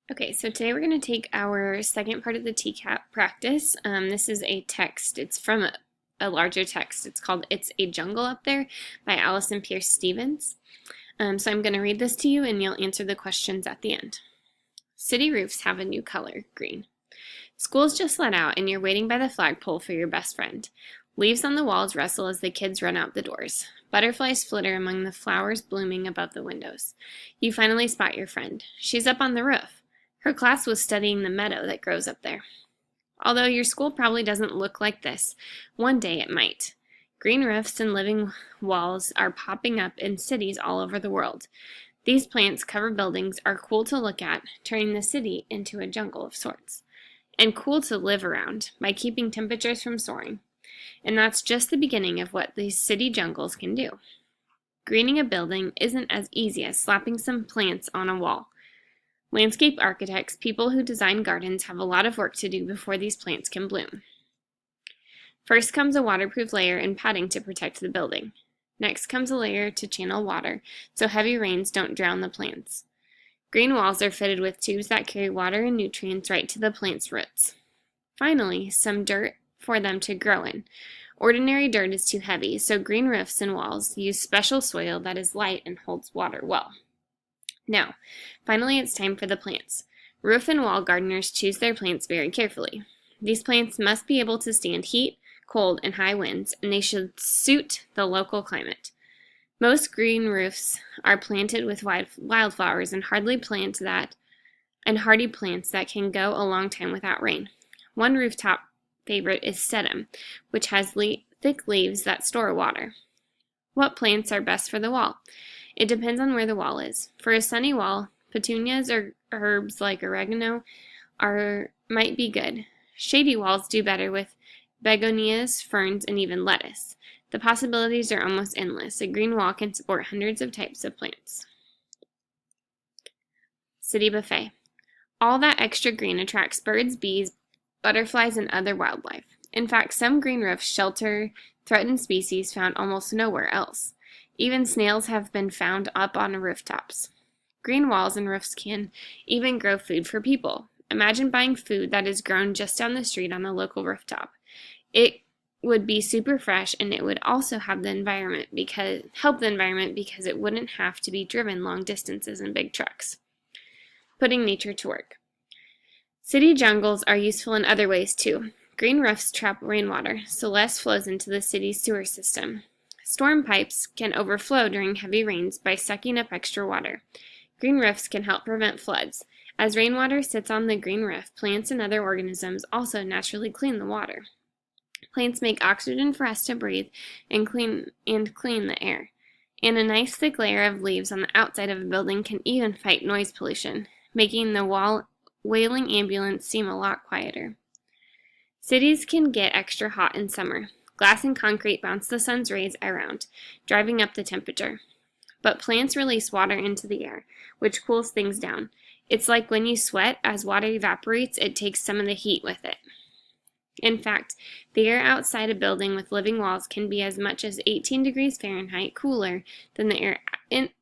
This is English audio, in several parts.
Okay, so today we're going to take our second part of the TCAP practice. This is a text. It's from a larger text. It's called It's a Jungle Up There by Allison Pierce Stevens. So I'm going to read this to you and you'll answer the questions at the end. City roofs have a new color, green. School's just let out and you're waiting by the flagpole for your best friend. Leaves on the walls rustle as the kids run out the doors. Butterflies flitter among the flowers blooming above the windows. You finally spot your friend. She's up on the roof. Her class was studying the meadow that grows up there. Although your school probably doesn't look like this, one day it might. Green roofs and living walls are popping up in cities all over the world. These plants cover buildings are cool to look at, turning the city into a jungle of sorts. And cool to live around by keeping temperatures from soaring. And that's just the beginning of what these city jungles can do. Greening a building isn't as easy as slapping some plants on a wall. Landscape architects, people who design gardens, have a lot of work to do before these plants can bloom. First comes a waterproof layer and padding to protect the building. Next comes a layer to channel water so heavy rains don't drown the plants. Green walls are fitted with tubes that carry water and nutrients right to the plant's roots. Finally, some dirt for them to grow in. Ordinary dirt is too heavy, so green roofs and walls use special soil that is light and holds water well. Now, finally it's time for the plants. Roof and wall gardeners choose their plants very carefully. These plants must be able to stand heat, cold, and high winds, and they should suit the local climate. Most green roofs are planted with wildflowers and hardy plants that can go a long time without rain. One rooftop favorite is sedum, which has thick leaves that store water. What plants are best for the wall? It depends on where the wall is. For a sunny wall, petunias or herbs like oregano might be good. Shady walls do better with begonias, ferns, and even lettuce. The possibilities are almost endless. A green wall can support hundreds of types of plants. City buffet. All that extra green attracts birds, bees, butterflies, and other wildlife. In fact, some green roofs shelter threatened species found almost nowhere else. Even snails have been found up on rooftops. Green walls and roofs can even grow food for people. Imagine buying food that is grown just down the street on a local rooftop. It would be super fresh, and it would also have help the environment because it wouldn't have to be driven long distances in big trucks. Putting nature to work. City jungles are useful in other ways too. Green roofs trap rainwater, so less flows into the city's sewer system. Storm pipes can overflow during heavy rains by sucking up extra water. Green roofs can help prevent floods. As rainwater sits on the green roof, plants and other organisms also naturally clean the water. Plants make oxygen for us to breathe and clean the air. And a nice thick layer of leaves on the outside of a building can even fight noise pollution, making the wailing ambulance seem a lot quieter. Cities can get extra hot in summer. Glass and concrete bounce the sun's rays around, driving up the temperature. But plants release water into the air, which cools things down. It's like when you sweat, as water evaporates, it takes some of the heat with it. In fact, the air outside a building with living walls can be as much as 18 degrees Fahrenheit cooler than the air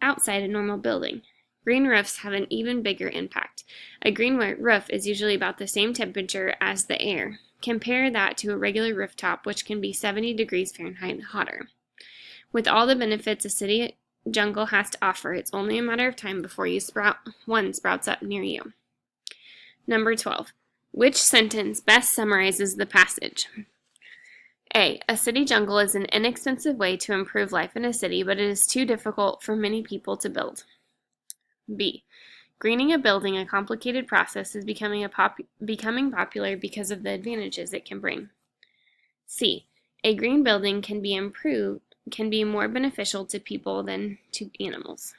outside a normal building. Green roofs have an even bigger impact. A green roof is usually about the same temperature as the air. Compare that to a regular rooftop, which can be 70 degrees Fahrenheit hotter. With all the benefits a city jungle has to offer, it's only a matter of time before one sprouts up near you. Number 12. Which sentence best summarizes the passage? A. A city jungle is an inexpensive way to improve life in a city, but it is too difficult for many people to build. B. Greening a building, a complicated process, is becoming popular because of the advantages it can bring. C. A green building can be more beneficial to people than to animals.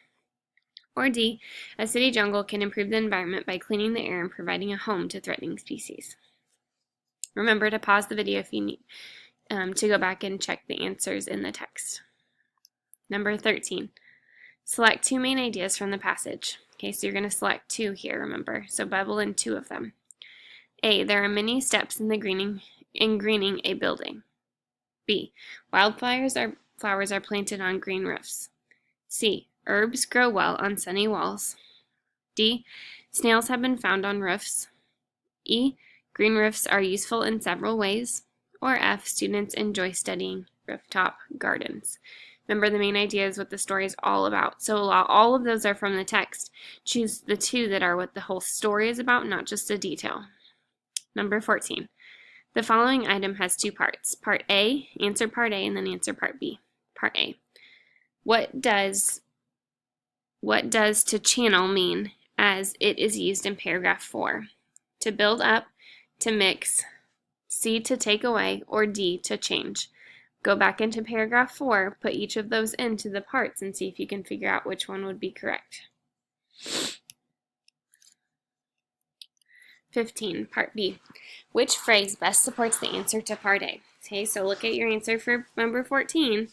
Or D. A city jungle can improve the environment by cleaning the air and providing a home to threatening species. Remember to pause the video if you need to go back and check the answers in the text. Number 13. Select two main ideas from the passage. Okay, so you're going to select two here, remember. So bubble in two of them. A. There are many steps in greening a building. B. Flowers are planted on green roofs. C. Herbs grow well on sunny walls. D. Snails have been found on roofs. E. Green roofs are useful in several ways. Or F. Students enjoy studying rooftop gardens. Remember, the main idea is what the story is all about. So all of those are from the text. Choose the two that are what the whole story is about, not just a detail. Number 14. The following item has two parts. Part A, answer Part A, and then answer Part B. Part A. What does to channel mean as it is used in paragraph 4? To build up, to mix, C, to take away, or D, to change. Go back into paragraph 4, put each of those into the parts, and see if you can figure out which one would be correct. 15, Part B. Which phrase best supports the answer to Part A? Okay, so look at your answer for number 14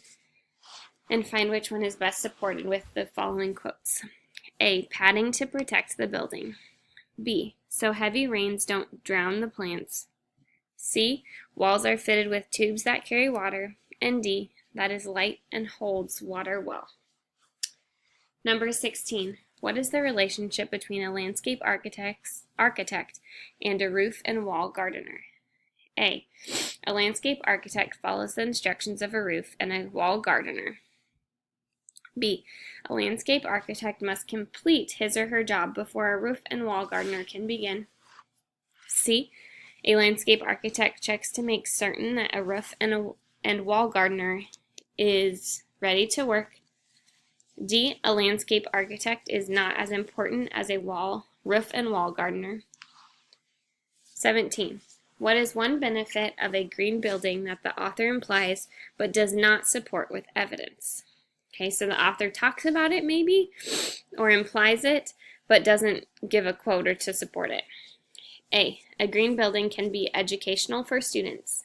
and find which one is best supported with the following quotes. A. Padding to protect the building. B. So heavy rains don't drown the plants. C. Walls are fitted with tubes that carry water. And D. That is light and holds water well. Number 16. What is the relationship between a landscape architect and a roof and wall gardener? A. A landscape architect follows the instructions of a roof and a wall gardener. B. A landscape architect must complete his or her job before a roof and wall gardener can begin. C. A landscape architect checks to make certain that a roof and wall gardener is ready to work. D. A landscape architect is not as important as a roof and wall gardener. 17. What is one benefit of a green building that the author implies but does not support with evidence? Okay, so the author talks about it maybe, or implies it, but doesn't give a quote or to support it. A. A green building can be educational for students.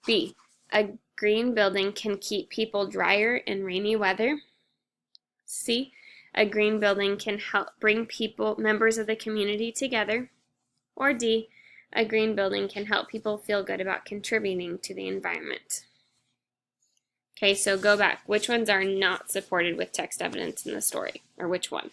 B. A green building can keep people drier in rainy weather. C. A green building can help bring members of the community together. Or D. A green building can help people feel good about contributing to the environment. Okay, so go back. Which ones are not supported with text evidence in the story? Or which one?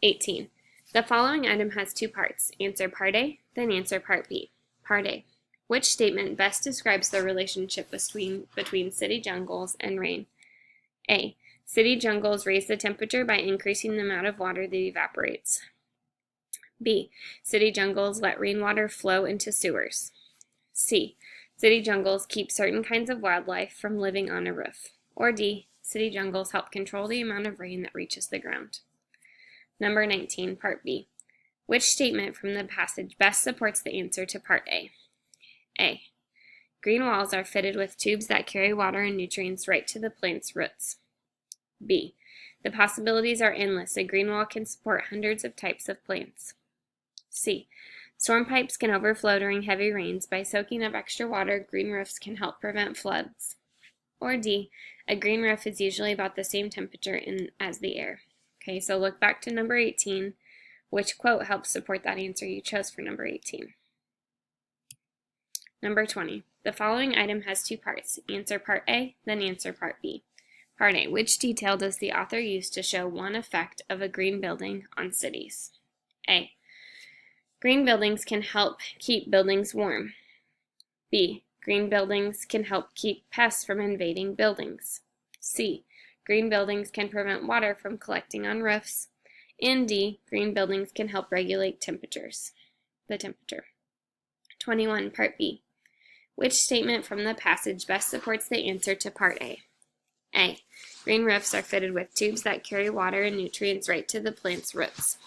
18. The following item has two parts. Answer Part A, then answer Part B. Part A. Which statement best describes the relationship between city jungles and rain? A. City jungles raise the temperature by increasing the amount of water that evaporates. B. City jungles let rainwater flow into sewers. C. City jungles keep certain kinds of wildlife from living on a roof. Or D. City jungles help control the amount of rain that reaches the ground. Number 19, Part B. Which statement from the passage best supports the answer to Part A? A. Green walls are fitted with tubes that carry water and nutrients right to the plant's roots. B. The possibilities are endless. A green wall can support hundreds of types of plants. C. Storm pipes can overflow during heavy rains. By soaking up extra water, green roofs can help prevent floods. Or D. A green roof is usually about the same temperature as the air. Okay, so look back to number 18. Which quote helps support that answer you chose for number 18? Number 20. The following item has two parts. Answer Part A, then answer Part B. Part A. Which detail does the author use to show one effect of a green building on cities? A. Green buildings can help keep buildings warm. B. Green buildings can help keep pests from invading buildings. C. Green buildings can prevent water from collecting on roofs. And D. Green buildings can help regulate the temperature. 21. Part B. Which statement from the passage best supports the answer to Part A? A. Green roofs are fitted with tubes that carry water and nutrients right to the plant's roots.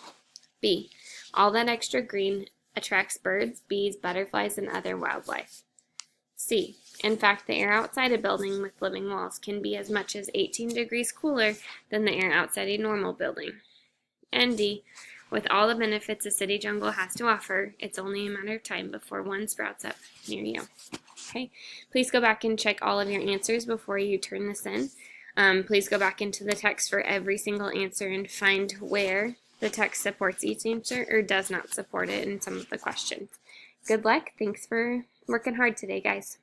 B. All that extra green attracts birds, bees, butterflies, and other wildlife. C. In fact, the air outside a building with living walls can be as much as 18 degrees cooler than the air outside a normal building. And D. With all the benefits a city jungle has to offer, it's only a matter of time before one sprouts up near you. Okay, please go back and check all of your answers before you turn this in. Please go back into the text for every single answer and find where the text supports each answer or does not support it in some of the questions. Good luck. Thanks for working hard today, guys.